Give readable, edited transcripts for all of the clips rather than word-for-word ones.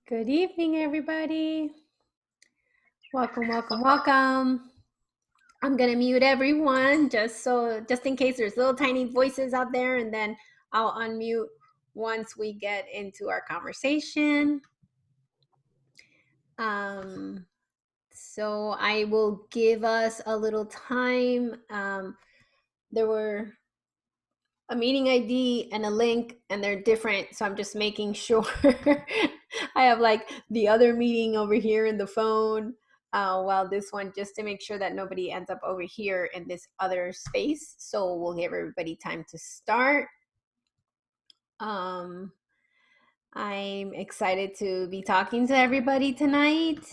Good evening, everybody. Welcome, welcome, welcome. I'm gonna mute everyone just in case there's little tiny voices out there, and then I'll unmute once we get into our conversation. So I will give us a little time. There were a meeting ID and a link, and they're different, so I'm just making sure. I have like the other meeting over here in the phone, while this one, just to make sure that nobody ends up over here in this other space. So we'll give everybody time to start. I'm excited to be talking to everybody tonight.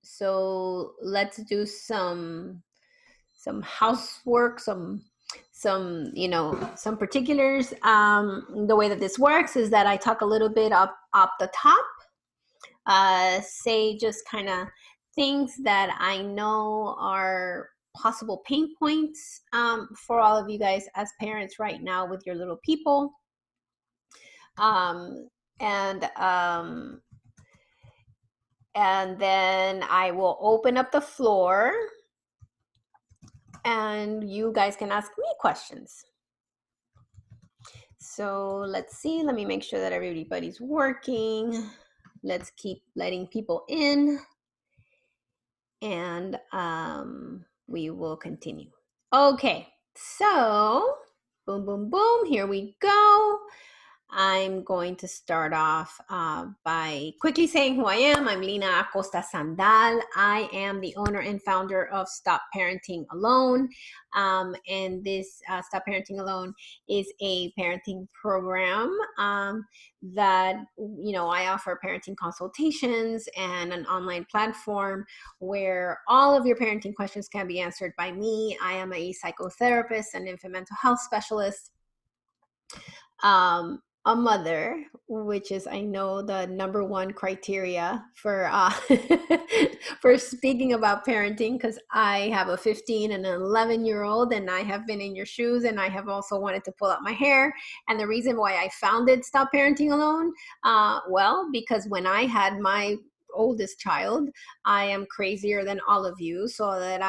So let's do some housework, some particulars. The way that this works is that I talk a little bit up the top, say just kind of things that I know are possible pain points, for all of you guys as parents right now with your little people. And then I will open up the floor and you guys can ask me questions. So let's see. Let me make sure that everybody's working. Let's keep letting people in, and we will continue. Okay, so boom, boom, boom. Here we go. I'm going to start off by quickly saying who I am. I'm Lina Acosta Sandal. I am the owner and founder of Stop Parenting Alone. And this Stop Parenting Alone is a parenting program that, I offer parenting consultations and an online platform where all of your parenting questions can be answered by me. I am a psychotherapist and infant mental health specialist. A mother, which is, I know, the number one criteria for for speaking about parenting, because I have a 15 and an 11-year-old, and I have been in your shoes, and I have also wanted to pull out my hair. And the reason why I founded Stop Parenting Alone, well, because when I had my oldest child, I am crazier than all of you, so that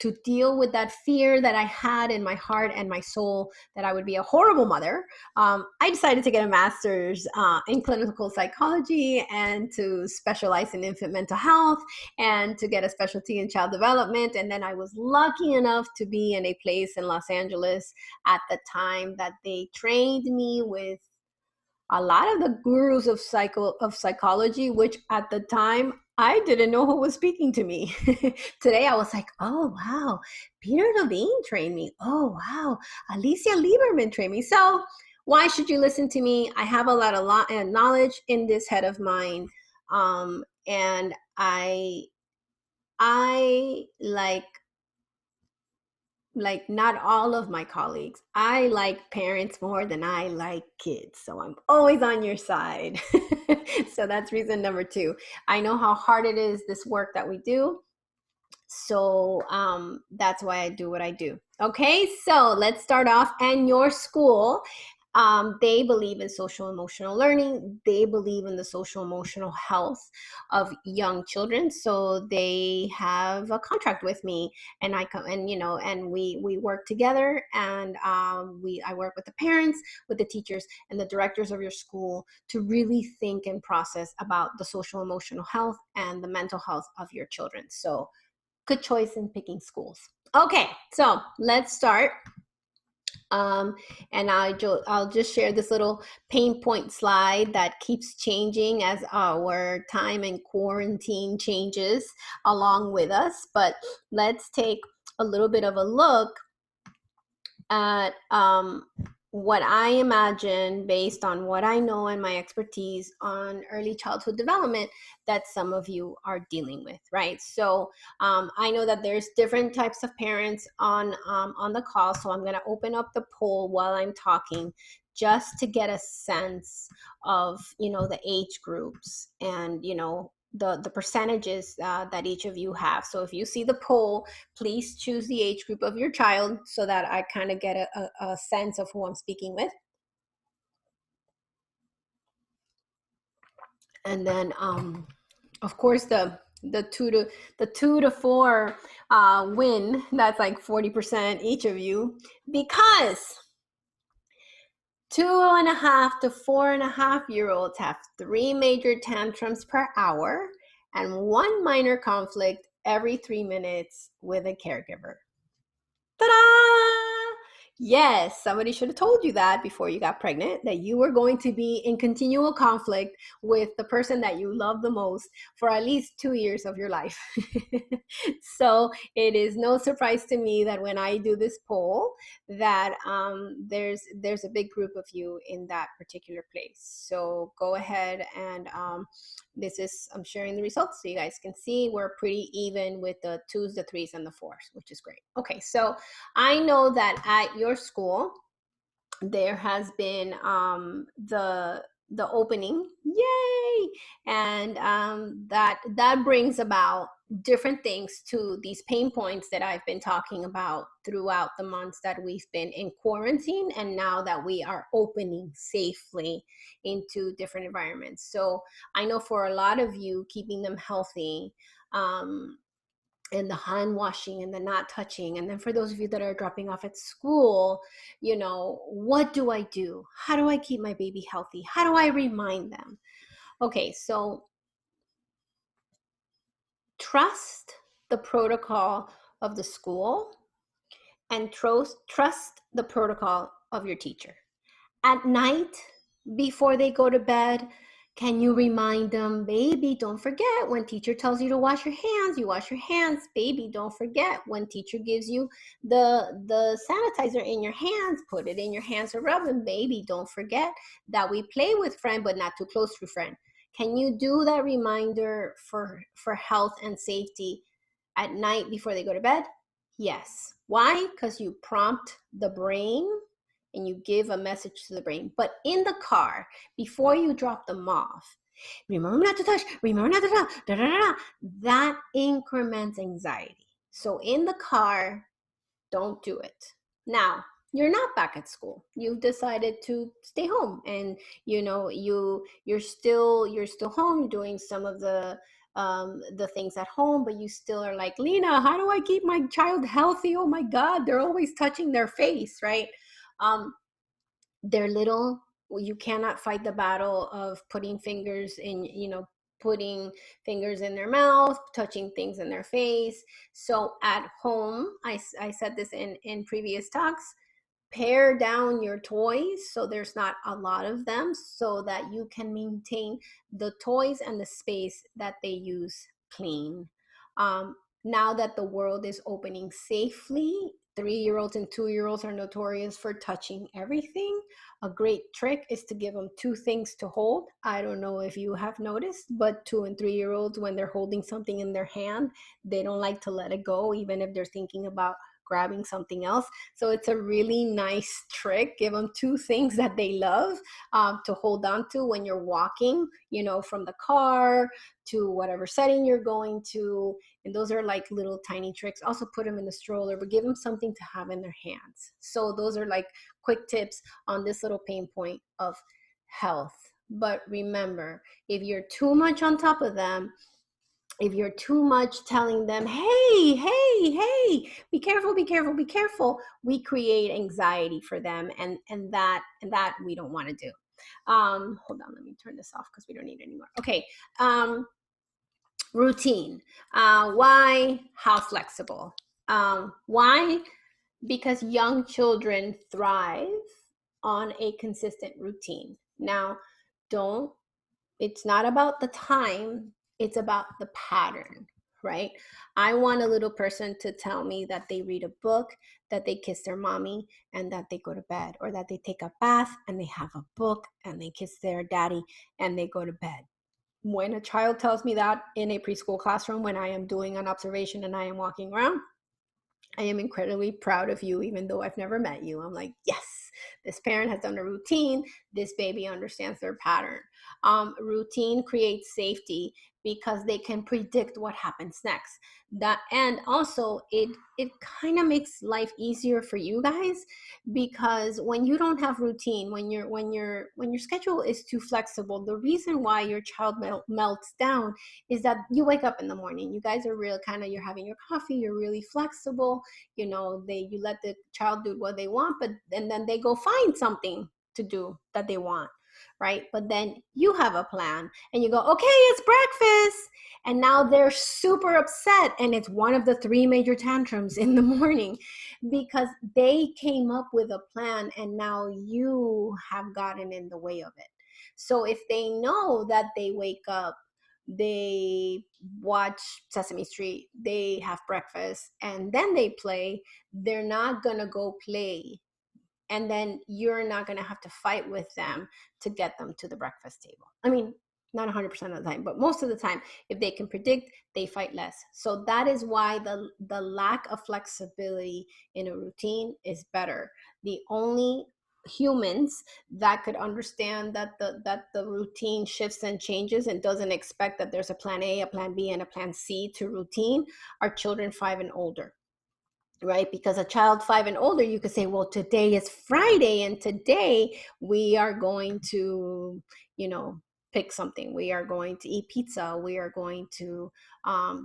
to deal with that fear that I had in my heart and my soul that I would be a horrible mother, I decided to get a master's in clinical psychology and to specialize in infant mental health and to get a specialty in child development. And then I was lucky enough to be in a place in Los Angeles at the time that they trained me with a lot of the gurus of psychology, which at the time I didn't know who was speaking to me. Today I was like, oh wow, Peter Levine trained me. Oh wow, Alicia Lieberman trained me. So why should you listen to me? I have a lot of knowledge in this head of mine, and I like not all of my colleagues, I like parents more than I like kids. So I'm always on your side. So that's reason number two. I know how hard it is, this work that we do. So that's why I do what I do. Okay, so let's start off. And your school, they believe in social emotional learning. They believe in the social emotional health of young children. So they have a contract with me, and I come and we work together. And I work with the parents, with the teachers, and the directors of your school to really think and process about the social emotional health and the mental health of your children. So good choice in picking schools. Okay, so let's start. And I'll just share this little pain point slide that keeps changing as our time in quarantine changes along with us. But let's take a little bit of a look at what I imagine, based on what I know and my expertise on early childhood development, that some of you are dealing with, right? So I know that there's different types of parents on the call, so I'm going to open up the poll while I'm talking, just to get a sense of the age groups and the percentages that each of you have. So if you see the poll, please choose the age group of your child so that I kind of get a sense of who I'm speaking with. And then of course the 2 to 4 win, that's like 40% each of you, because 2.5 to 4.5-year-olds have 3 major tantrums per hour and 1 minor conflict every 3 minutes with a caregiver. Ta-da! Yes, somebody should have told you that before you got pregnant, that you were going to be in continual conflict with the person that you love the most for at least 2 years of your life. So it is no surprise to me that when I do this poll, that there's a big group of you in that particular place. So go ahead and I'm sharing the results so you guys can see we're pretty even with the 2s, the 3s, and the 4s, which is great. Okay, so I know that at your school there has been the opening, yay, and that brings about different things to these pain points that I've been talking about throughout the months that we've been in quarantine, and now that we are opening safely into different environments. So I know for a lot of you, keeping them healthy, and the hand washing and the not touching. And then for those of you that are dropping off at school, what do I do? How do I keep my baby healthy? How do I remind them? Okay, so trust the protocol of the school and trust the protocol of your teacher. At night, before they go to bed, can you remind them, baby, don't forget when teacher tells you to wash your hands, you wash your hands. Baby, don't forget when teacher gives you the sanitizer in your hands, put it in your hands to rub them. Baby, don't forget that we play with friend, but not too close to friend. Can you do that reminder for health and safety at night before they go to bed? Yes. Why? Because you prompt the brain and you give a message to the brain. But in the car, before you drop them off, remember not to touch, remember not to touch, da, da, da, da. That increments anxiety. So in the car, don't do it. Now, you're not back at school. You've decided to stay home, and you're still home doing some of the things at home, but you still are like, Lena, how do I keep my child healthy? Oh my God, they're always touching their face, right? They're little. You cannot fight the battle of putting fingers in their mouth, touching things in their face. So at home, I said this in previous talks, pare down your toys so there's not a lot of them, so that you can maintain the toys and the space that they use clean. Now that the world is opening safely, 3-year-olds and 2-year-olds are notorious for touching everything. A great trick is to give them 2 things to hold. I don't know if you have noticed, but 2 and 3-year-olds, when they're holding something in their hand, they don't like to let it go, even if they're thinking about grabbing something else. So it's a really nice trick. Give them 2 things that they love to hold on to when you're walking, from the car to whatever setting you're going to. And those are like little tiny tricks. Also put them in the stroller, but give them something to have in their hands. So those are like quick tips on this little pain point of health. But remember, if you're too much on top of them, if you're too much telling them, hey, hey, hey, be careful, be careful, be careful, we create anxiety for them, and that we don't want to do. Hold on, let me turn this off because we don't need it anymore. Okay. Routine. Why? How flexible? Why? Because young children thrive on a consistent routine. Now, it's not about the time, it's about the pattern, right? I want a little person to tell me that they read a book, that they kiss their mommy, and that they go to bed, or that they take a bath and they have a book and they kiss their daddy and they go to bed. When a child tells me that in a preschool classroom, when I am doing an observation and I am walking around, I am incredibly proud of you, even though I've never met you. I'm like, yes, this parent has done a routine. This baby understands their pattern. Routine creates safety. because they can predict what happens next. That, and also it kind of makes life easier for you guys, because when you don't have routine, when your schedule is too flexible, the reason why your child melts down is that you wake up in the morning, you guys are real kind of, you're having your coffee, you're really flexible, you know, you let the child do what they want, but and then they go find something to do that they want, right? But then you have a plan and you go, okay, it's breakfast. And now they're super upset. And it's one of the three major tantrums in the morning, because they came up with a plan and now you have gotten in the way of it. So if they know that they wake up, they watch Sesame Street, they have breakfast, and then they play, they're not gonna go play, and then you're not going to have to fight with them to get them to the breakfast table. I mean, not 100% of the time, but most of the time, if they can predict, they fight less. So that is why the lack of flexibility in a routine is better. The only humans that could understand that the routine shifts and changes and doesn't expect that there's a plan A, a plan B, and a plan C to routine are children 5 and older, right? Because a child 5 and older, you could say, well, today is Friday and today we are going to, you know, pick something. We are going to eat pizza. We are going to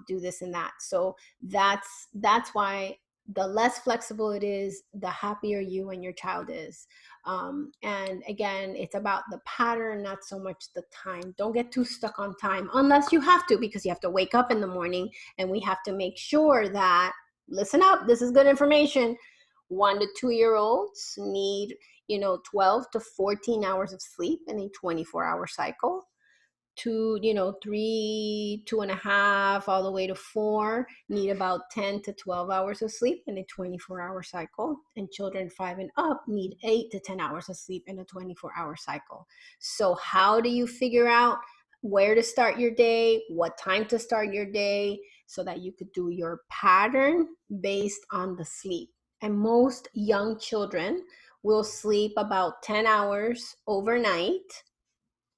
do this and that. So that's why the less flexible it is, the happier you and your child is. And again, it's about the pattern, not so much the time. Don't get too stuck on time unless you have to, because you have to wake up in the morning, and we have to make sure that, listen up, this is good information. 1 to 2 year olds need, 12 to 14 hours of sleep in a 24-hour cycle. 3, 2.5, all the way to 4 need about 10 to 12 hours of sleep in a 24-hour cycle. And children 5 and up need 8 to 10 hours of sleep in a 24-hour cycle. So how do you figure out where to start your day, what time to start your day, so that you could do your pattern based on the sleep? And most young children will sleep about 10 hours overnight,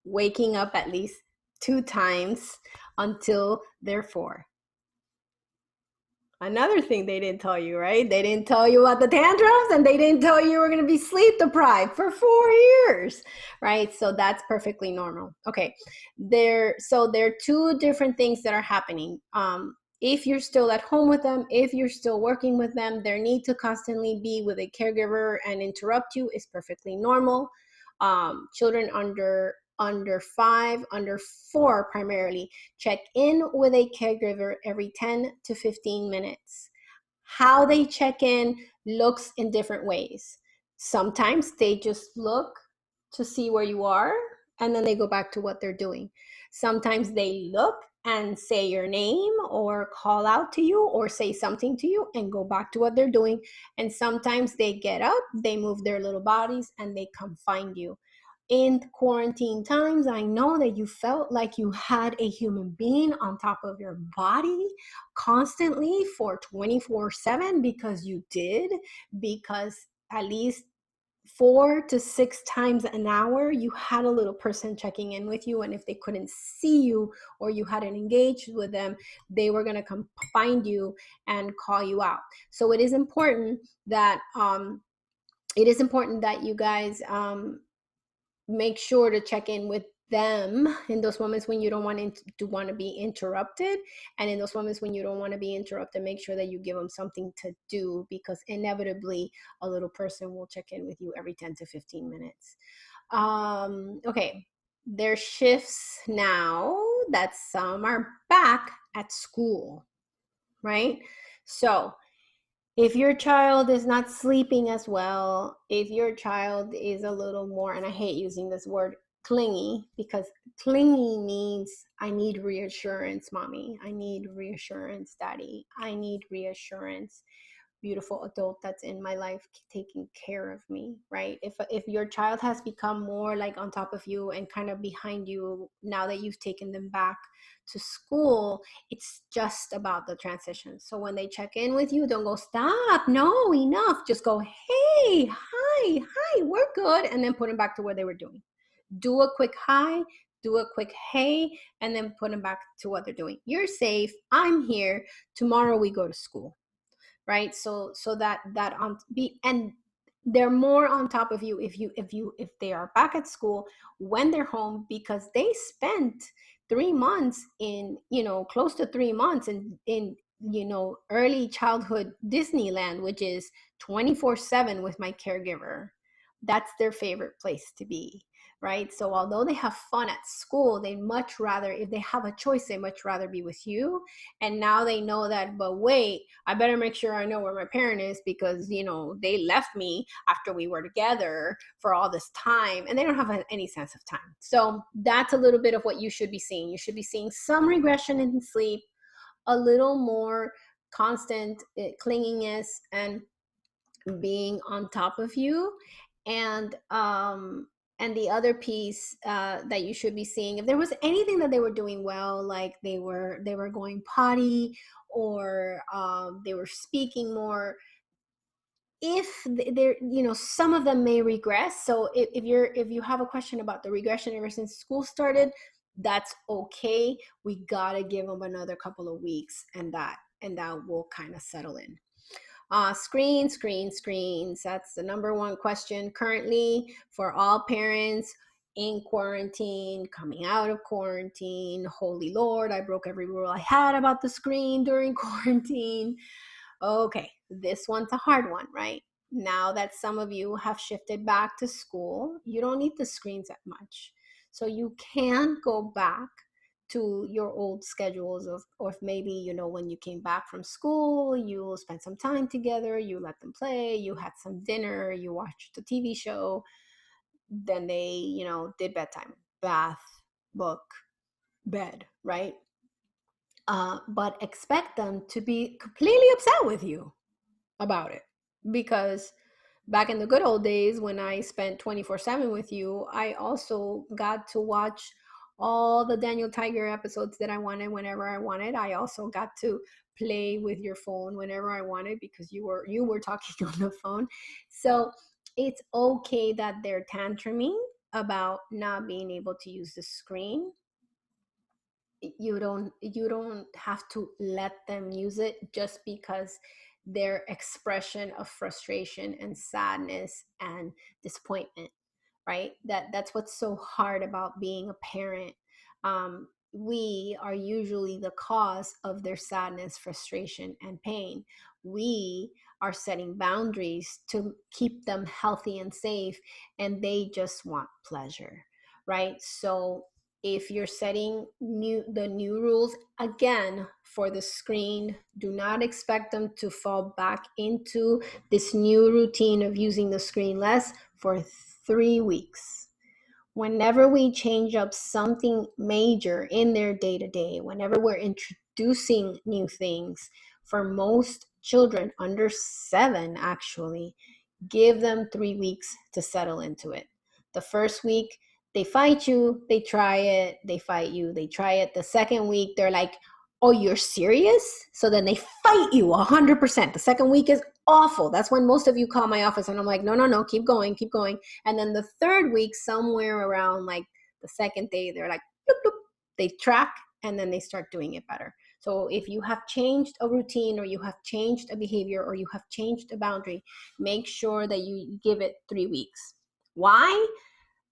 waking up at least 2 times until they're 4. Another thing they didn't tell you, right? They didn't tell you about the tantrums, and they didn't tell you were going to be sleep deprived for 4 years, right? So that's perfectly normal. Okay, there are 2 different things that are happening. If you're still at home with them, if you're still working with them, their need to constantly be with a caregiver and interrupt you is perfectly normal. Children under 5, under 4 primarily, check in with a caregiver every 10 to 15 minutes. How they check in looks in different ways. Sometimes they just look to see where you are, and then they go back to what they're doing. Sometimes they look and say your name or call out to you or say something to you and go back to what they're doing. And sometimes they get up, they move their little bodies, and they come find you. In quarantine times, I know that you felt like you had a human being on top of your body constantly for 24/7, because you did, because at least 4 to 6 times an hour, you had a little person checking in with you. And if they couldn't see you or you hadn't engaged with them, they were going to come find you and call you out. So it is important that you guys make sure to check in with them in those moments when you don't want to be interrupted. And in those moments when you don't want to be interrupted, make sure that you give them something to do, because inevitably a little person will check in with you every 10 to 15 minutes. Okay, there's shifts now that some are back at school, right? So if your child is not sleeping as well, if your child is a little more, and I hate using this word, clingy, because clingy means I need reassurance, mommy. I need reassurance, daddy. I need reassurance, beautiful adult that's in my life taking care of me, right? If your child has become more like on top of you and kind of behind you now that you've taken them back to school, it's just about the transition. So when they check in with you, don't go, stop, no, enough. Just go, hey, hi, we're good, and then put them back to what they were doing. Do a quick hi, do a quick hey, and then put them back to what they're doing. You're safe. I'm here. Tomorrow we go to school, right? So that on be, and they're more on top of you if they are back at school when they're home, because they spent 3 months in, close to 3 months in early childhood Disneyland, which is 24/7 with my caregiver. That's their favorite place to be, right? So although they have fun at school, they much rather, if they have a choice, they much rather be with you. And now they know that, but wait, I better make sure I know where my parent is, because they left me after we were together for all this time, and they don't have any sense of time. So that's a little bit of what you should be seeing. You should be seeing some regression in sleep, a little more constant clinginess and being on top of you. And the other piece that you should be seeing, if there was anything that they were doing well, like they were going potty, or they were speaking more, if they're, some of them may regress. So if you have a question about the regression ever since school started, that's okay. We gotta give them another couple of weeks, and that will kind of settle in. Screens. That's the number one question currently for all parents in quarantine, coming out of quarantine. Holy Lord, I broke every rule I had about the screen during quarantine. Okay, this one's a hard one, right? Now that some of you have shifted back to school, you don't need the screens that much. So you can go back to your old schedules of, or if maybe, when you came back from school, you spent some time together, you let them play, you had some dinner, you watched a TV show, then they, did bedtime, bath, book, bed, right? But expect them to be completely upset with you about it, because back in the good old days when I spent 24/7 with you, I also got to watch all the Daniel Tiger episodes that I wanted whenever I wanted. I also got to play with your phone whenever I wanted, because you were talking on the phone. So it's okay that they're tantruming about not being able to use the screen. You don't have to let them use it just because their expression of frustration and sadness and disappointment, right? That's what's so hard about being a parent. We are usually the cause of their sadness, frustration, and pain. We are setting boundaries to keep them healthy and safe, and they just want pleasure, right? So if you're setting the new rules again for the screen, do not expect them to fall back into this new routine of using the screen less for 3 weeks. Whenever we change up something major in their day-to-day, whenever we're introducing new things, for most children under 7 actually, give them 3 weeks to settle into it. The first week, they fight you, they try it, they fight you, they try it. The second week, they're like, oh, you're serious? So then they fight you 100%. The second week is awful. That's when most of you call my office and I'm like, no, keep going. And then the third week, somewhere around like the second day, they're like, bloop, bloop. They track, and then they start doing it better. So if you have changed a routine, or you have changed a behavior, or you have changed a boundary, make sure that you give it 3 weeks. Why?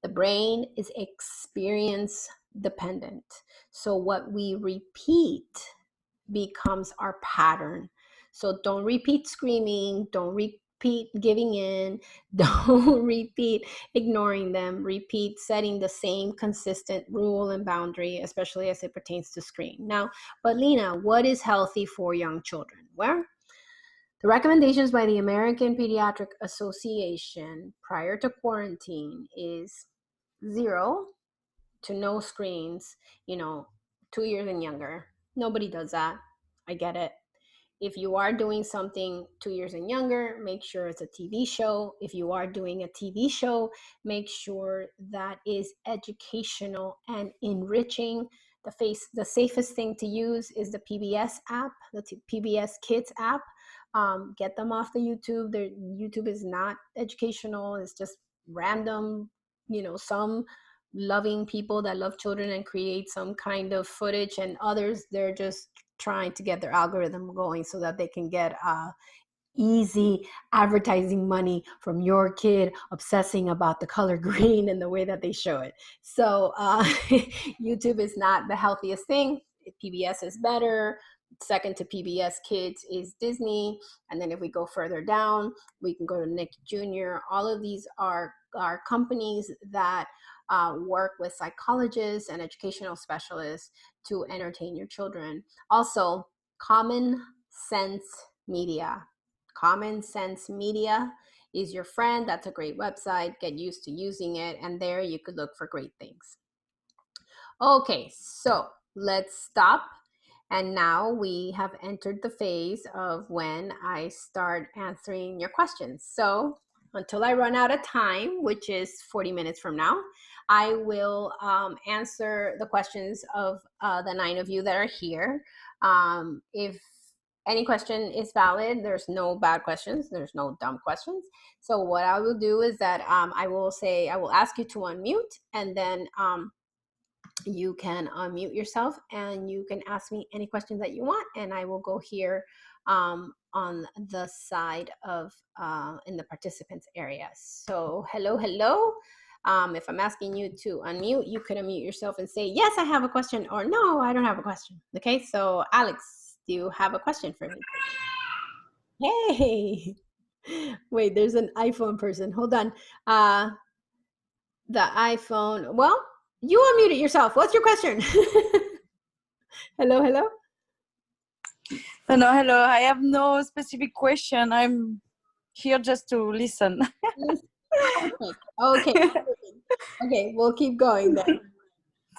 The brain is experience dependent. So what we repeat becomes our pattern. So don't repeat screaming, don't repeat giving in, don't repeat ignoring them, repeat setting the same consistent rule and boundary, especially as it pertains to screen. Now, but Lena, what is healthy for young children? Well, the recommendations by the American Pediatric Association prior to quarantine is 0 to no screens, 2 years and younger. Nobody does that. I get it. If you are doing something 2 years and younger, make sure it's a TV show. If you are doing a TV show, make sure that is educational and enriching. The safest thing to use is the PBS app, the PBS Kids app. Get them off the YouTube. YouTube is not educational. It's just random, some loving people that love children and create some kind of footage, and others, they're just trying to get their algorithm going so that they can get easy advertising money from your kid obsessing about the color green and the way that they show it. So YouTube is not the healthiest thing. PBS is better. Second to PBS Kids is Disney. And then if we go further down, we can go to Nick Jr. All of these are companies that work with psychologists and educational specialists to entertain your children. Also, Common Sense Media. Common Sense Media is your friend. That's a great website. Get used to using it. And there you could look for great things. Okay, so let's stop. And now we have entered the phase of when I start answering your questions. So until I run out of time, which is 40 minutes from now, I will answer the questions of the 9 of you that are here. If any question is valid, there's no bad questions, there's no dumb questions. So what I will do is that I will ask you to unmute, and then you can unmute yourself and you can ask me any questions that you want, and I will go here on the side of in the participants area. So hello. If I'm asking you to unmute, you could unmute yourself and say, yes, I have a question, or no, I don't have a question. Okay, so Alex, do you have a question for me? Hey, wait, there's an iPhone person. Hold on. The iPhone. Well, you unmuted yourself. What's your question? Hello. Hello. I have no specific question. I'm here just to listen. Perfect. Okay, we'll keep going then.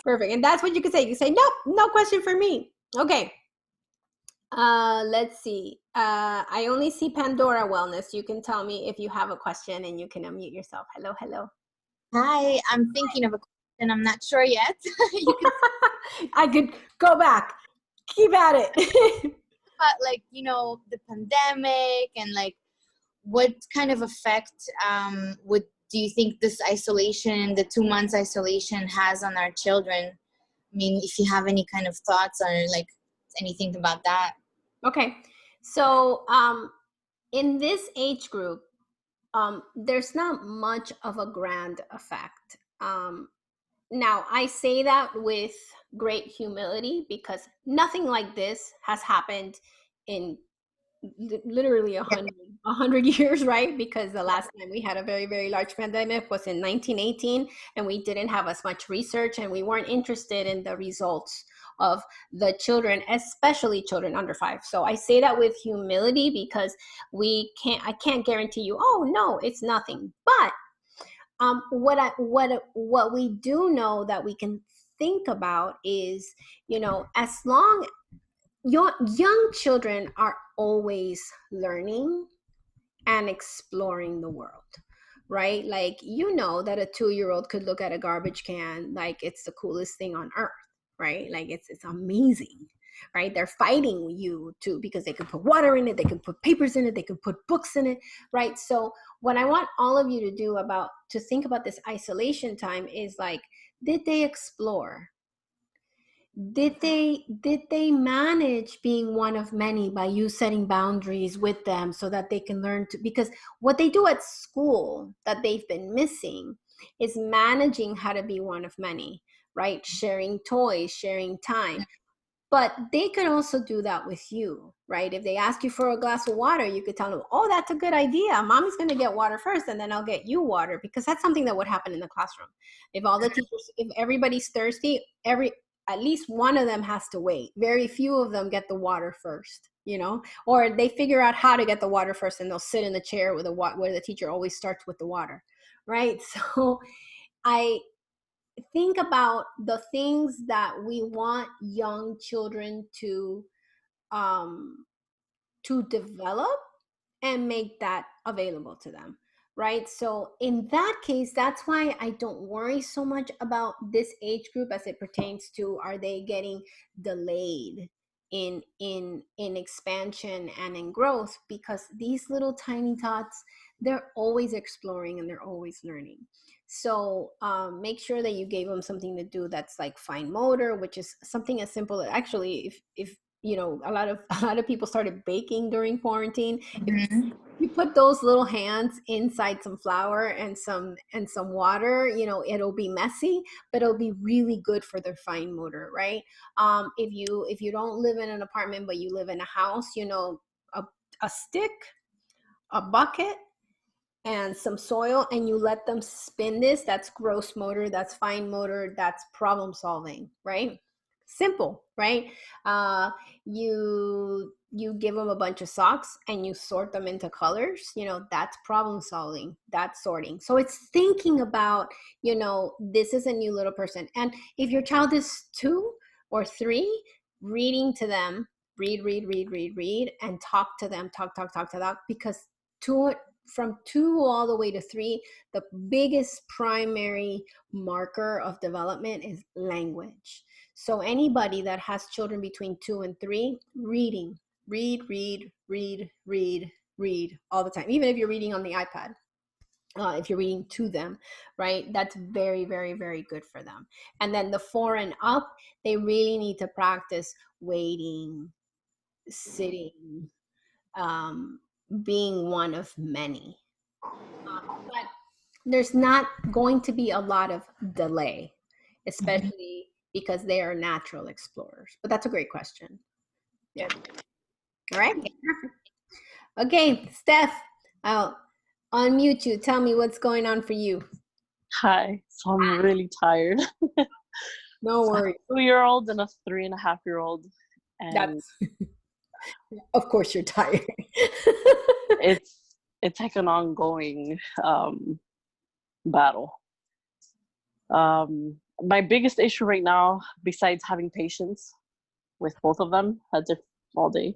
Perfect. And that's what you can say. You say, nope, no question for me. Okay. Let's see. I only see Pandora Wellness. You can tell me if you have a question, and you can unmute yourself. Hello. Hi, I'm thinking of a question. I'm not sure yet. You can I could go back. Keep at it. about the pandemic and what kind of effect do you think this isolation, the 2 months isolation, has on our children? I mean, if you have any kind of thoughts or anything about that. Okay. So in this age group, there's not much of a grand effect. Now, I say that with great humility because nothing like this has happened in literally 100 years, right? Because the last time we had a very, very large pandemic was in 1918, and we didn't have as much research, and we weren't interested in the results of the children, especially children under 5. So I say that with humility because I can't guarantee you, oh no, it's nothing. But what we do know that we can think about is, as long young children are always learning and exploring the world, right? Like, that a 2-year-old could look at a garbage can like it's the coolest thing on earth, right? Like it's amazing, right? They're fighting you too because they can put water in it, they can put papers in it, they can put books in it, right? So what I want all of you to do to think about this isolation time is like, did they explore? Did they manage being one of many by you setting boundaries with them so that they can learn to, because what they do at school that they've been missing is managing how to be one of many, right? Sharing toys, sharing time. But they could also do that with you, right? If they ask you for a glass of water, you could tell them, oh, that's a good idea. Mommy's going to get water first, and then I'll get you water, because that's something that would happen in the classroom. If all the teachers, if everybody's thirsty, at least one of them has to wait. Very few of them get the water first, or they figure out how to get the water first, and they'll sit in the chair where the teacher always starts with the water, right? So I think about the things that we want young children to develop and make that available to them, right? So in that case, that's why I don't worry so much about this age group as it pertains to, are they getting delayed in expansion and in growth? Because these little tiny tots, they're always exploring and they're always learning. So make sure that you gave them something to do that's like fine motor, which is something as simple as, actually, if you know, a lot of people started baking during quarantine. If Mhm. you put those little hands inside some flour and some water, you know, it'll be messy, but it'll be really good for their fine motor, right? If you don't live in an apartment but you live in a house, you know, a stick, a bucket, and some soil, and you let them spin this, that's gross motor, that's fine motor, that's problem solving, right? Simple, right? You give them a bunch of socks and you sort them into colors, you know, that's problem solving, that's sorting. So it's thinking about, you know, this is a new little person. And if your child is 2 or 3, reading to them, read, and talk to them, talk, because from 2 all the way to 3, the biggest primary marker of development is language. So anybody that has children between 2 and 3, reading, read all the time, even if you're reading on the iPad. If you're reading to them, right, that's very, very, very good for them. And then the 4 and up, they really need to practice waiting, sitting, being one of many. But there's not going to be a lot of delay, especially because they are natural explorers. But that's a great question. Yeah. All right. Okay, Steph, I'll unmute you. Tell me what's going on for you. Hi. So I'm really tired. No So I have worries. a 2-year-old and a 3.5-year-old, and That's, of course, you're tired. it's like an ongoing battle. My biggest issue right now, besides having patience with both of them, that's it all day.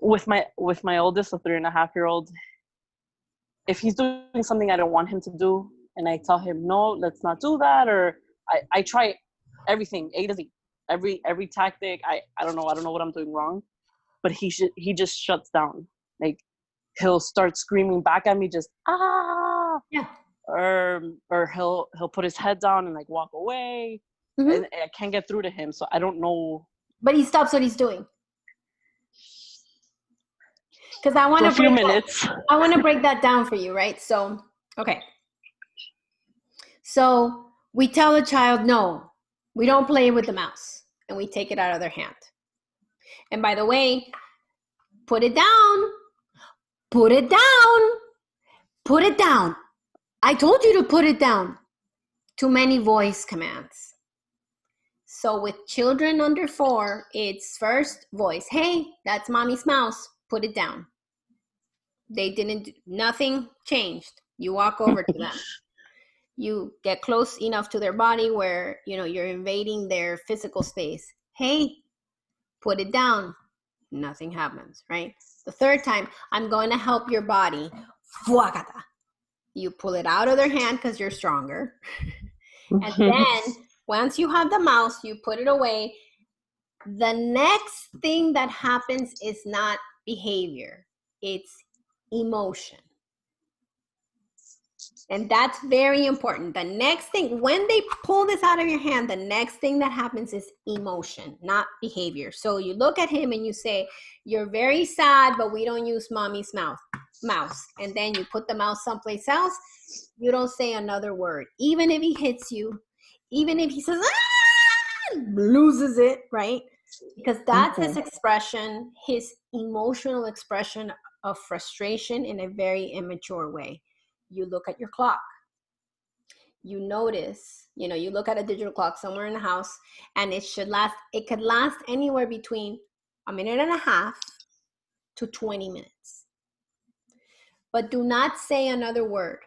With my oldest, a 3.5-year-old, if he's doing something I don't want him to do, and I tell him no, let's not do that, or I try everything A to Z, every tactic. I don't know what I'm doing wrong, but he just shuts down. Like, he'll start screaming back at me, just Yeah. or he'll put his head down and like walk away, and I can't get through to him. So I don't know. But he stops what he's doing. Because I want For a to few break minutes. I want to break that down for you, right? So, okay. So we tell a child, no, we don't play with the mouse, and we take it out of their hand. And by the way, put it down, put it down, put it down. I told you to put it down. Too many voice commands. So with children under 4, it's first voice. Hey, that's mommy's mouse. Put it down. They didn't, nothing changed. You walk over to them. You get close enough to their body where, you know, you're invading their physical space. Hey, put it down. Nothing happens, right? The third time, I'm going to help your body. Fuagata. You pull it out of their hand because you're stronger. And then once you have the mouse, you put it away. The next thing that happens is not behavior, it's emotion. And that's very important. The next thing, when they pull this out of your hand, the next thing that happens is emotion, not behavior. So you look at him and you say, you're very sad, but we don't use mommy's mouse. And then you put the mouse someplace else. You don't say another word. Even if he hits you, even if he says, loses it, right? Because that's his expression, his emotional expression of frustration in a very immature way. You look at your clock. You notice, you know, you look at a digital clock somewhere in the house, and it could last anywhere between 1.5 minutes to 20 minutes. But do not say another word,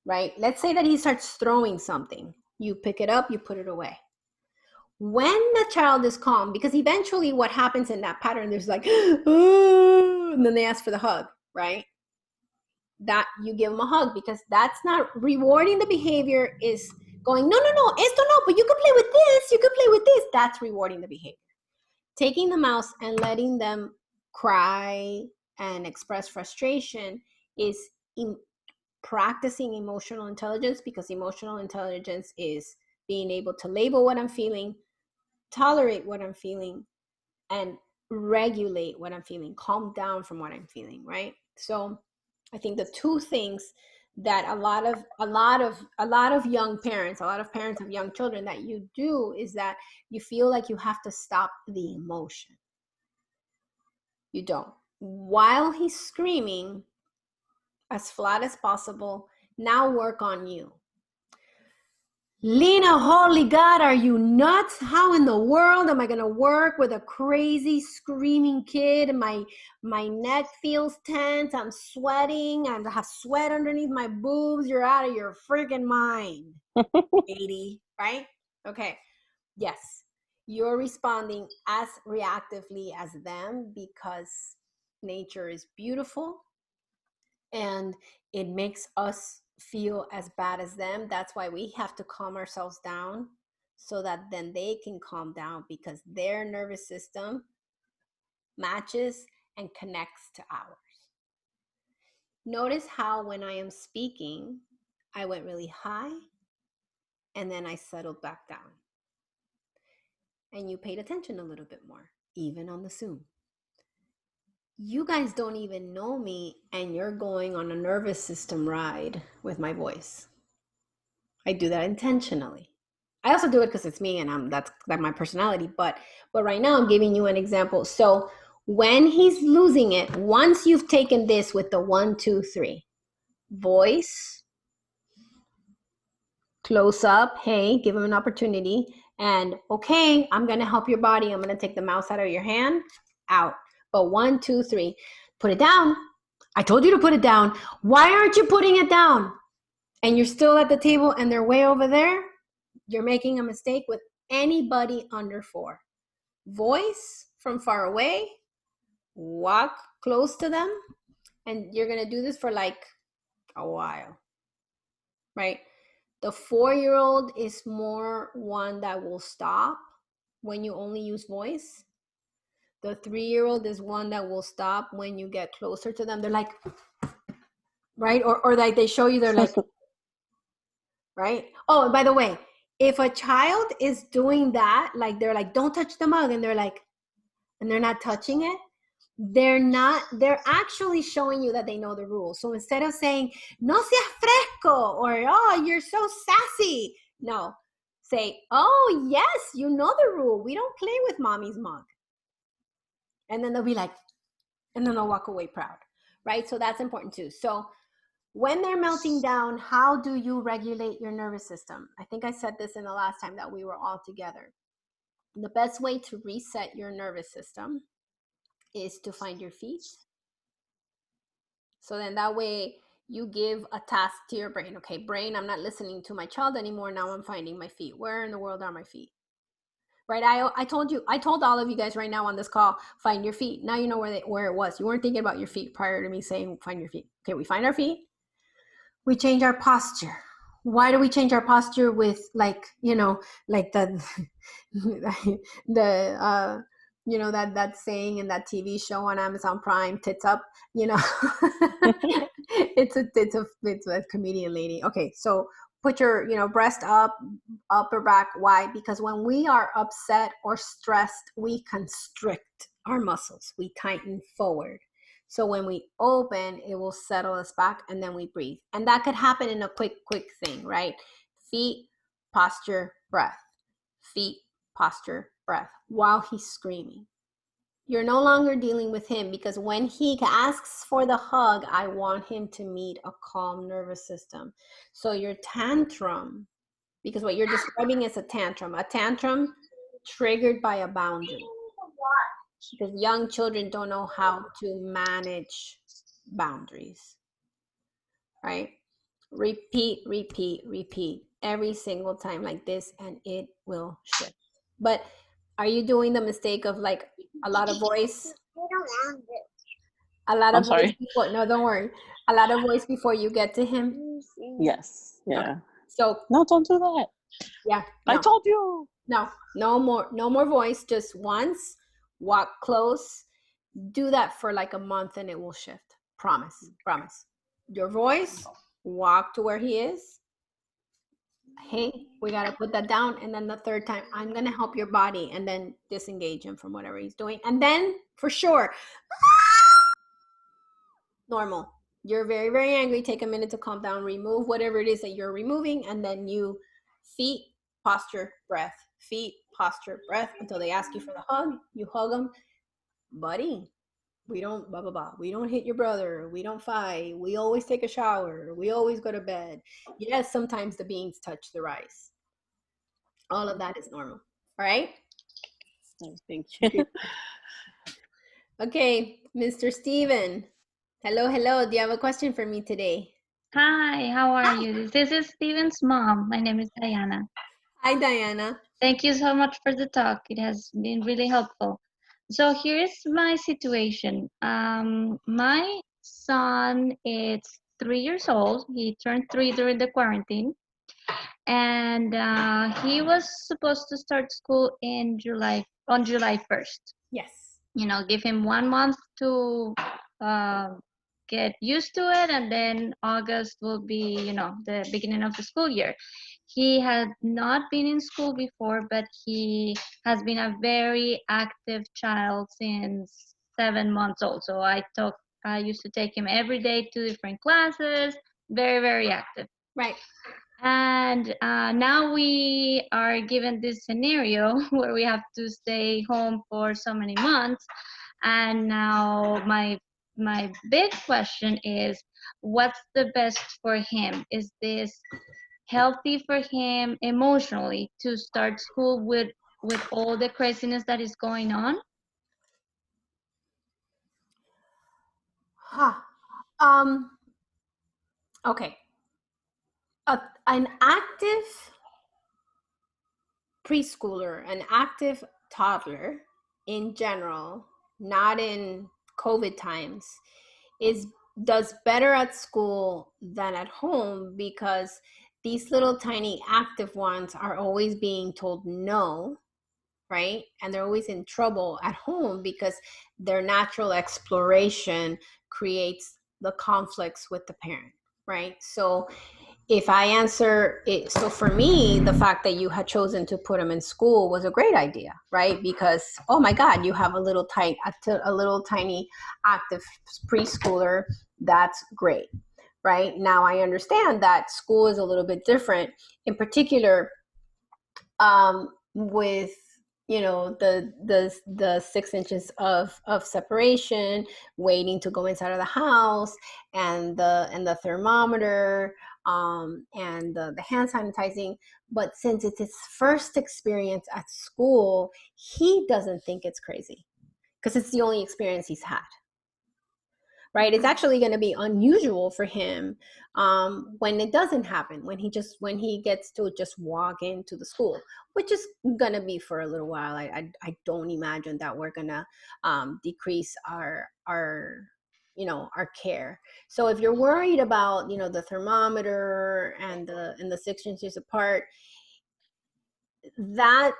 right? Let's say that he starts throwing something. You pick it up, you put it away. When the child is calm, because eventually what happens in that pattern, there's like, oh, and then they ask for the hug, right? That you give them a hug, because that's not rewarding the behavior, is going, no, esto no, but you can play with this, you can play with this. That's rewarding the behavior. Taking the mouse and letting them cry and express frustration is practicing emotional intelligence, because emotional intelligence is being able to label what I'm feeling, tolerate what I'm feeling, and regulate what I'm feeling, calm down from what I'm feeling, right? So I think the two things that a lot of young parents, a lot of parents of young children that you do is that you feel like you have to stop the emotion. You don't. While he's screaming, as flat as possible, now work on you. Lena, holy God, are you nuts? How in the world am I going to work with a crazy screaming kid? My neck feels tense. I'm sweating. I have sweat underneath my boobs. You're out of your freaking mind, 80, right? Okay. Yes. You're responding as reactively as them because nature is beautiful and it makes us feel as bad as them. That's why we have to calm ourselves down so that then they can calm down, because their nervous system matches and connects to ours. Notice how when I am speaking, I went really high and then I settled back down. And you paid attention a little bit more, even on the Zoom. You guys don't even know me and you're going on a nervous system ride with my voice. I do that intentionally. I also do it because it's me and that's my personality. But right now I'm giving you an example. So when he's losing it, once you've taken this with the 1, 2, 3, voice, close up, hey, give him an opportunity, and okay, I'm gonna help your body. I'm gonna take the mouse out of your hand, out. But 1, 2, 3, put it down. I told you to put it down. Why aren't you putting it down? And you're still at the table and they're way over there. You're making a mistake with anybody under 4. Voice from far away, walk close to them, and you're going to do this for like a while, right? The 4-year-old is more one that will stop when you only use voice. The 3-year-old is one that will stop when you get closer to them. They're like, right? Or like they show you, they're like, right? Oh, and by the way, if a child is doing that, like they're like, don't touch the mug, and they're like, and they're not touching it, they're actually showing you that they know the rules. So instead of saying, no seas fresco, or, oh, you're so sassy, no, say, oh, yes, you know the rule. We don't play with mommy's mug. And then they'll be like, and then they'll walk away proud, right? So that's important too. So when they're melting down, how do you regulate your nervous system? I think I said this in the last time that we were all together. The best way to reset your nervous system is to find your feet. So then that way you give a task to your brain. Okay, brain, I'm not listening to my child anymore. Now I'm finding my feet. Where in the world are my feet? Right? I told all of you guys right now on this call, find your feet. Now you know where it was. You weren't thinking about your feet prior to me saying find your feet. Okay, we find our feet. We change our posture. Why do we change our posture with like the that saying in that TV show on Amazon Prime, tits up, it's a comedian lady. Okay, so put your breast up, upper back. Why? Because when we are upset or stressed, we constrict our muscles. We tighten forward. So when we open, it will settle us back, and then we breathe. And that could happen in a quick thing, right? Feet, posture, breath. Feet, posture, breath, while he's screaming. You're no longer dealing with him, because when he asks for the hug, I want him to meet a calm nervous system. So your tantrum, because what you're describing is a tantrum triggered by a boundary. Because young children don't know how to manage boundaries, right? Repeat every single time like this, and it will shift. But are you doing the mistake of like a lot of voice? A lot of I'm voice sorry. before, no, don't worry. A lot of voice before you get to him? Yes. Yeah. Okay. So no, don't do that. Yeah. No. I told you. No more voice. Just once, walk close. Do that for like a month and it will shift. Promise. Your voice, walk to where he is. Hey, we got to put that down. And then the third time, I'm going to help your body, and then disengage him from whatever he's doing. And then for sure, normal. You're very, very angry. Take a minute to calm down, remove whatever it is that you're removing. And then you feet, posture, breath, feet, posture, breath, until they ask you for the hug. You hug them. Buddy, we don't blah blah blah, we don't hit your brother, we don't fight, we always take a shower, we always go to bed. Yes, sometimes the beans touch the rice. All of that is normal. All right. Thank you. Okay, Mr. Steven. Hello, do you have a question for me today? Hi, how are you? This is Steven's mom. My name is Diana. Hi, Diana. Thank you so much for the talk. It has been really helpful. So here's my situation. My son is 3 years old. He turned 3 during the quarantine, and he was supposed to start school in on July 1st. Yes. Give him 1 month to uh, get used to it, and then August will be, the beginning of the school year. He had not been in school before, but he has been a very active child since 7 months old. So I used to take him every day to different classes, very, very active. Right. And now we are given this scenario where we have to stay home for so many months. And now my big question is, what's the best for him? Is this healthy for him emotionally to start school with all the craziness that is going on? Okay. An active preschooler, an active toddler in general, not in COVID times, does better at school than at home, because these little tiny active ones are always being told no, right? And they're always in trouble at home because their natural exploration creates the conflicts with the parent, right? So if I answer it, so for me, the fact that you had chosen to put him in school was a great idea, right? Because, oh my God, you have a little tiny active preschooler. That's great, right? Now I understand that school is a little bit different, in particular with the 6 inches of separation, waiting to go inside of the house, and the thermometer, and the hand sanitizing. But since it's his first experience at school, he doesn't think it's crazy because it's the only experience he's had. Right? It's actually going to be unusual for him when it doesn't happen, when he gets to just walk into the school, which is going to be for a little while. I don't imagine that we're going to decrease our care. So if you're worried about the thermometer and the 6 inches apart, that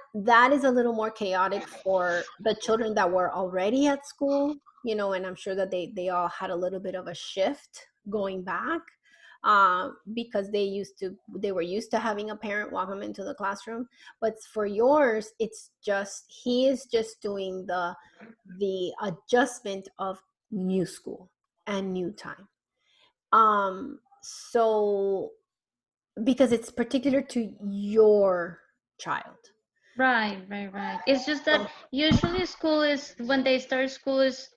is a little more chaotic for the children that were already at school, and I'm sure that they all had a little bit of a shift going back, because they were used to having a parent walk them into the classroom. But for yours, he is just doing the adjustment of new school and new time. So because it's particular to your child. Right. It's just that usually when they start school is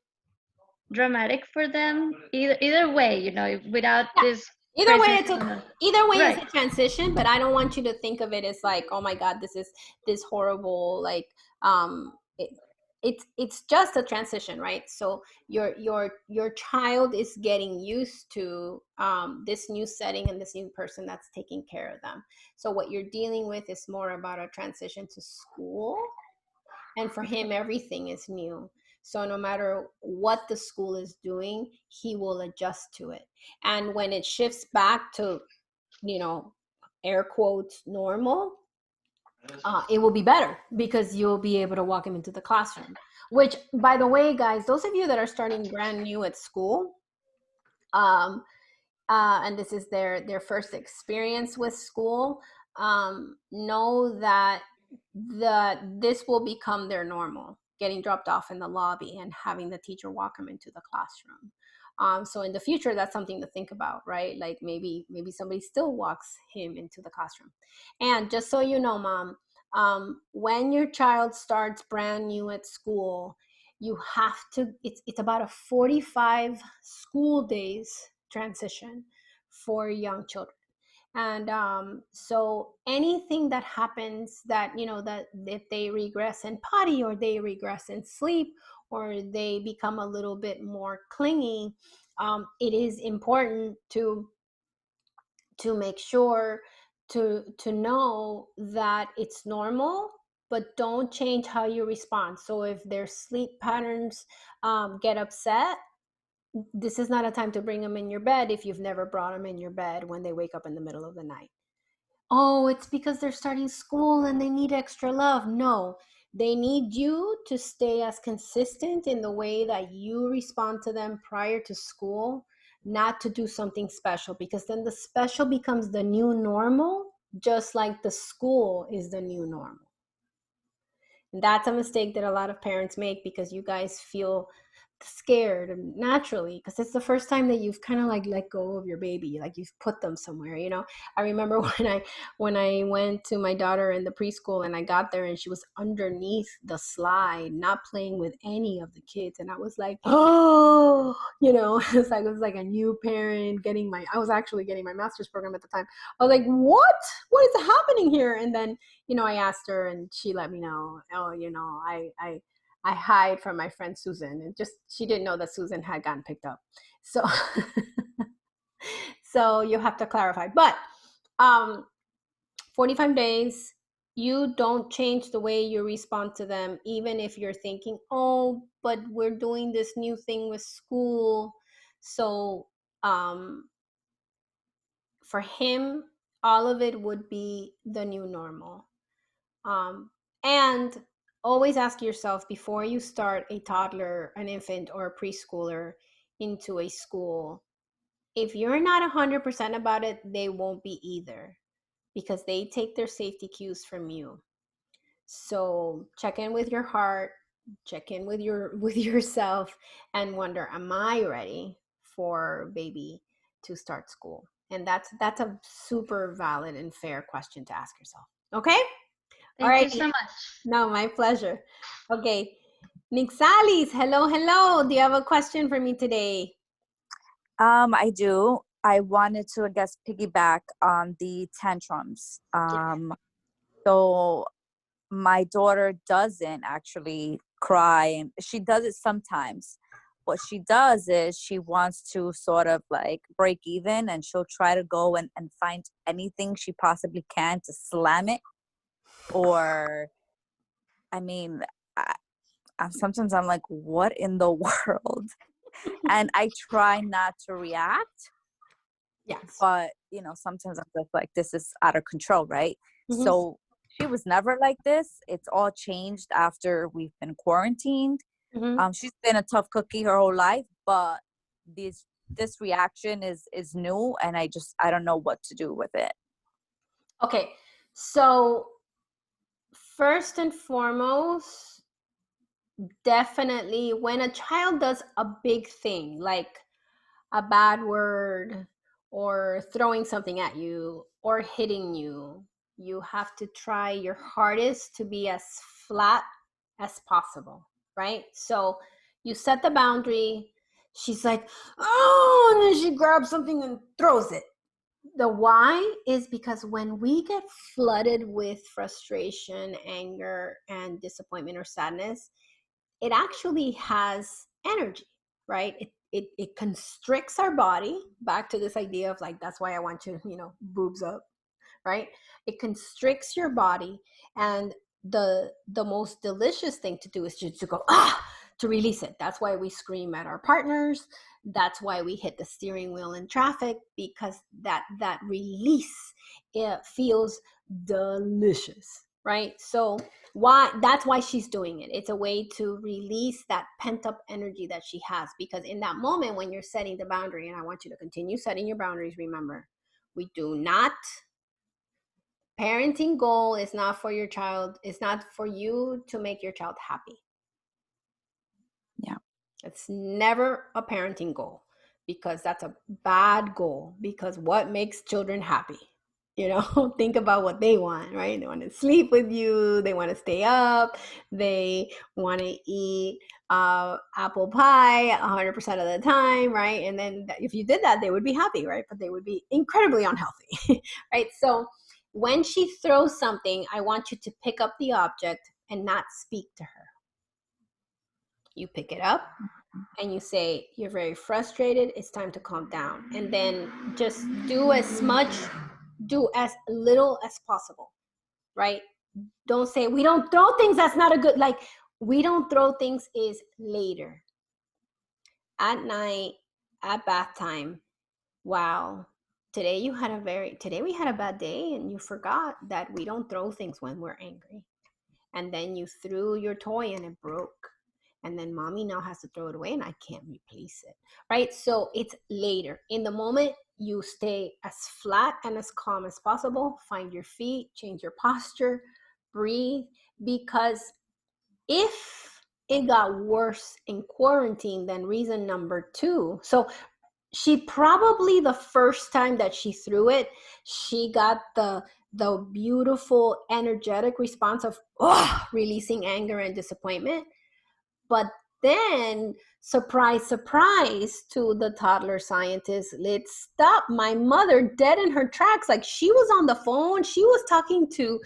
dramatic for them. Either way, without this. Either way, Right. it's a transition, but I don't want you to think of it as like, oh my God, this is this horrible, like, it's just a transition, right? So your child is getting used to this new setting and this new person that's taking care of them. So what you're dealing with is more about a transition to school, and for him, everything is new. So no matter what the school is doing, he will adjust to it. And when it shifts back to, air quotes, normal, it will be better because you'll be able to walk him into the classroom. Which, by the way, guys, those of you that are starting brand new at school, and this is their first experience with school, know that this will become their normal, getting dropped off in the lobby and having the teacher walk them into the classroom. So in the future, that's something to think about, right? Like maybe somebody still walks him into the classroom. And just so you know, Mom, when your child starts brand new at school, you have to, it's about a 45 school days transition for young children. And so anything that happens that, that if they regress in potty, or they regress in sleep, or they become a little bit more clingy, it is important to make sure to know that it's normal, but don't change how you respond. So if their sleep patterns get upset, this is not a time to bring them in your bed if you've never brought them in your bed when they wake up in the middle of the night. Oh, it's because they're starting school and they need extra love. No, they need you to stay as consistent in the way that you respond to them prior to school, not to do something special, because then the special becomes the new normal, just like the school is the new normal. And that's a mistake that a lot of parents make, because you guys feel scared naturally, because it's the first time that you've kind of like let go of your baby, like you've put them somewhere. I remember when I went to my daughter in the preschool, and I got there and she was underneath the slide, not playing with any of the kids, and I was like, oh, it was like a new parent I was actually getting my master's program at the time. I was like, what is happening here? And then I asked her, and she let me know, oh, I hide from my friend Susan, and just, she didn't know that Susan had gotten picked up. So, so you have to clarify. But 45 days, you don't change the way you respond to them, even if you're thinking, oh, but we're doing this new thing with school. So for him, all of it would be the new normal. And always ask yourself, before you start a toddler, an infant, or a preschooler into a school, if you're not 100% about it, they won't be either, because they take their safety cues from you. So check in with your heart, check in with yourself, and wonder, am I ready for baby to start school? And that's a super valid and fair question to ask yourself. Okay? All Thank right. you so much. No, my pleasure. Okay. Nixalis, hello. Do you have a question for me today? I do. I wanted to, I guess, piggyback on the tantrums. So my daughter doesn't actually cry, and she does it sometimes. What she does is she wants to sort of like break even, and she'll try to go and find anything she possibly can to slam it. Or, I mean, sometimes I'm like, what in the world? And I try not to react. Yes. But, sometimes I'm just like, this is out of control, right? Mm-hmm. So she was never like this. It's all changed after we've been quarantined. Mm-hmm. She's been a tough cookie her whole life, but this reaction is new, and I don't know what to do with it. Okay. So first and foremost, definitely when a child does a big thing, like a bad word, or throwing something at you, or hitting you, you have to try your hardest to be as flat as possible, right? So you set the boundary. She's like, oh, and then she grabs something and throws it. The why is because when we get flooded with frustration, anger, and disappointment or sadness, it actually has energy, right? It constricts our body, back to this idea of like, that's why I want you, boobs up, right? It constricts your body, and the most delicious thing to do is just to go, to release it. That's why we scream at our partners. That's why we hit the steering wheel in traffic, because that release, it feels delicious. right? So that's why she's doing it. It's a way to release that pent up energy that she has, because in that moment when you're setting the boundary, and I want you to continue setting your boundaries, remember, we do not, parenting goal is not for your child, it's not for you to make your child happy. Yeah. It's never a parenting goal, because that's a bad goal, because what makes children happy? You know, think about what they want, right? They want to sleep with you, they want to stay up, they want to eat apple pie 100% of the time, right? And then if you did that, they would be happy, right? But they would be incredibly unhealthy, right? So when she throws something, I want you to pick up the object and not speak to her. You pick it up and you say, you're very frustrated, it's time to calm down. And then just do as little as possible, right? Don't say, we don't throw things, that's not a good, like, we don't throw things is later. At night, at bath time, wow, today we had a bad day, and you forgot that we don't throw things when we're angry. And then you threw your toy and it broke. And then mommy now has to throw it away and I can't replace it, right? So it's later. In the moment, you stay as flat and as calm as possible. Find your feet, change your posture, breathe. Because if it got worse in quarantine, then reason number 2. So she probably, the first time that she threw it, she got the beautiful energetic response of releasing anger and disappointment. But then, surprise, surprise to the toddler scientist, it stopped my mother dead in her tracks. Like, she was on the phone, she was talking to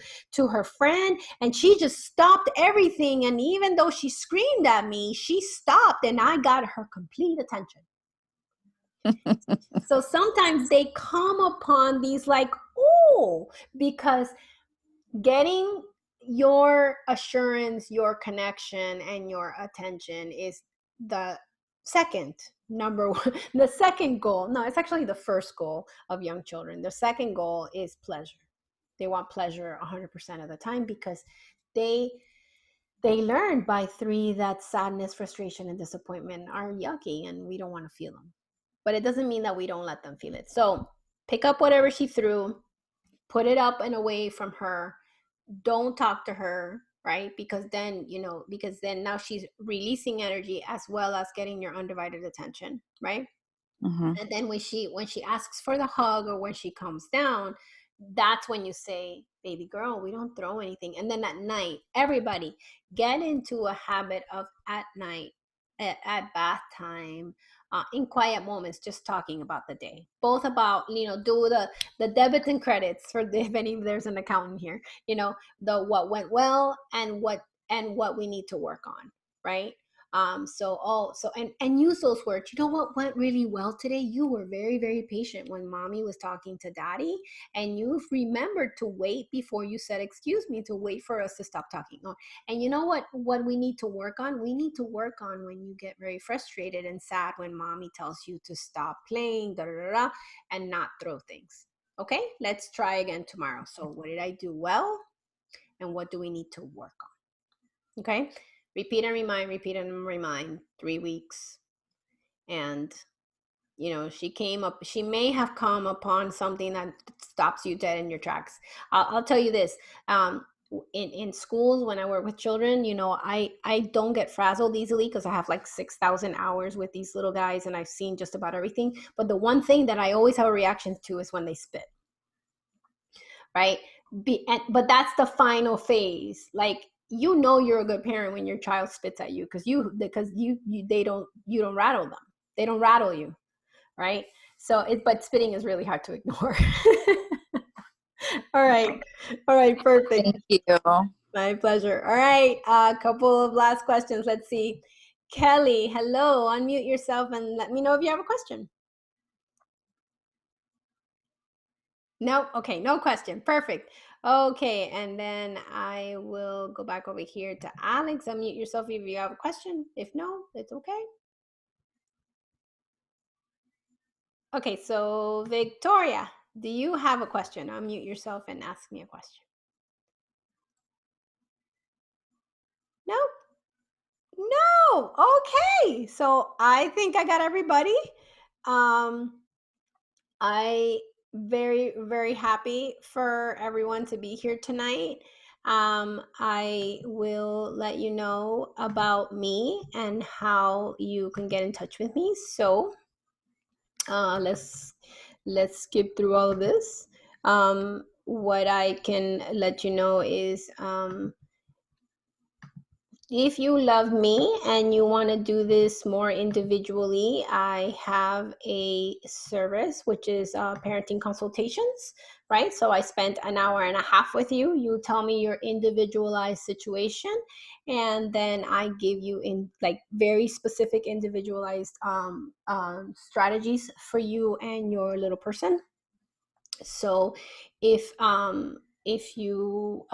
her friend, and she just stopped everything. And even though she screamed at me, she stopped, and I got her complete attention. So sometimes they come upon these like, oh, because getting your assurance, your connection, and your attention is the second number one. The second goal, no, it's actually the first goal of young children. The second goal is pleasure. They want pleasure 100% of the time, because they learn by 3 that sadness, frustration, and disappointment are yucky and we don't want to feel them. But it doesn't mean that we don't let them feel it. So pick up whatever she threw, put it up and away from her. Don't talk to her, right? Because then now she's releasing energy as well as getting your undivided attention, right? Mm-hmm. And then when she asks for the hug, or when she calms down, that's when you say, baby girl, we don't throw anything. And then at night, everybody get into a habit of at night, at bath time, in quiet moments, just talking about the day, both about, do the debits and credits for if there's an accountant here, the what went well and what we need to work on, right? And use those words. You know what went really well today? You were very, very patient when mommy was talking to daddy, and you remembered to wait before you said, excuse me, to wait for us to stop talking. And you know what we need to work on? We need to work on when you get very frustrated and sad when mommy tells you to stop playing, and not throw things. Okay, let's try again tomorrow. So what did I do well? And what do we need to work on? Okay. Repeat and remind, 3 weeks. And, she may have come upon something that stops you dead in your tracks. I'll tell you this. In schools, when I work with children, I don't get frazzled easily, because I have like 6,000 hours with these little guys, and I've seen just about everything. But the one thing that I always have a reaction to is when they spit, right? But that's the final phase. Like, you're a good parent when your child spits at you, because you don't rattle them. They don't rattle you, right? But spitting is really hard to ignore. All right, perfect. Thank you. My pleasure. All right, a couple of last questions. Let's see. Kelly, hello. Unmute yourself and let me know if you have a question. No? Okay, no question. Perfect. Okay, and then I will go back over here to Alex. Unmute yourself if you have a question. If no, it's okay. Okay, so Victoria, do you have a question? Unmute yourself and ask me a question. Nope. No. Okay. So I think I got everybody. I very happy for everyone to be here tonight. I will let you know about me and how you can get in touch with me. So let's skip through all of this. What I can let you know is if you love me and you want to do this more individually, I have a service which is parenting consultations, right? So I spent an hour and a half with you. You tell me your individualized situation, and then I give you in like very specific individualized strategies for you and your little person. So if you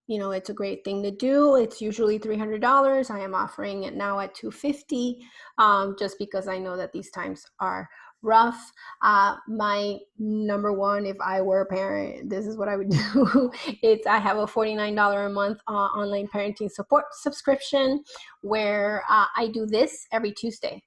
you know, it's a great thing to do. It's usually $300. I am offering it now at $250, just because I know that these times are rough. My number one, if I were a parent, this is what I would do. I have a $49 a month online parenting support subscription where I do this every Tuesday.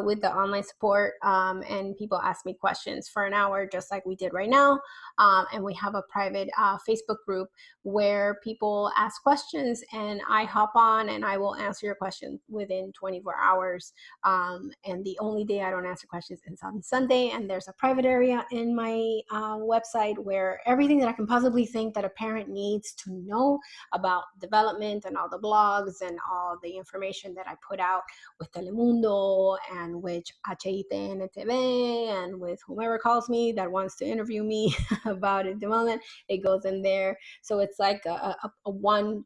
With the online support, and people ask me questions for an hour, just like we did right now. And we have a private Facebook group where people ask questions, and I hop on and I will answer your questions within 24 hours. And the only day I don't answer questions is on Sunday. And there's a private area in my website where everything that I can possibly think that a parent needs to know about development and all the blogs and all the information that I put out with Telemundo and which HITN TV and with whomever calls me that wants to interview me about development, it goes in there. So it's like a one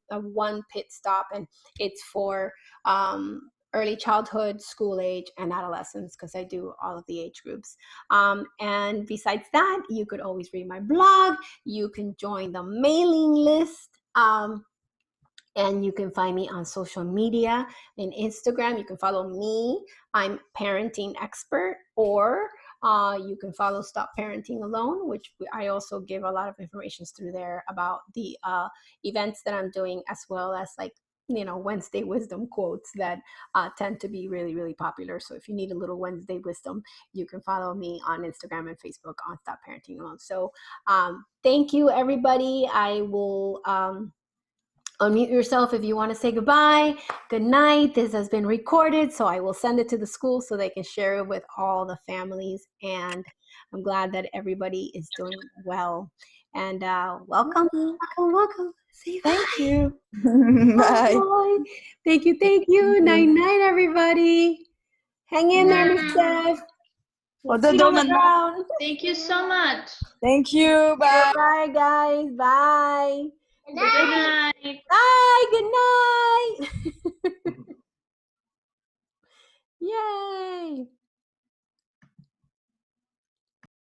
pit stop, and it's for early childhood, school age, and adolescence, because I do all of the age groups. And besides that, you could always read my blog. You can join the mailing list. And you can find me on social media. In Instagram, you can follow me. I'm Parenting Expert, or you can follow Stop Parenting Alone, which I also give a lot of information through there about the events that I'm doing, as well as like, you know, Wednesday wisdom quotes that tend to be really popular. So if you need a little Wednesday wisdom, you can follow me on Instagram and Facebook on Stop Parenting Alone. So thank you, everybody. I will unmute yourself if you want to say goodbye. Good night. This has been recorded, so I will send it to the school so they can share it with all the families. And I'm glad that everybody is doing well. And welcome. Say bye. Thank you. Bye. Bye. Thank you. Night, everybody. Hang in there, Miss Steph. We'll see you around. Thank you so much. Thank you. Bye. Bye, guys. Bye. Good night. Bye. Good night. Yay.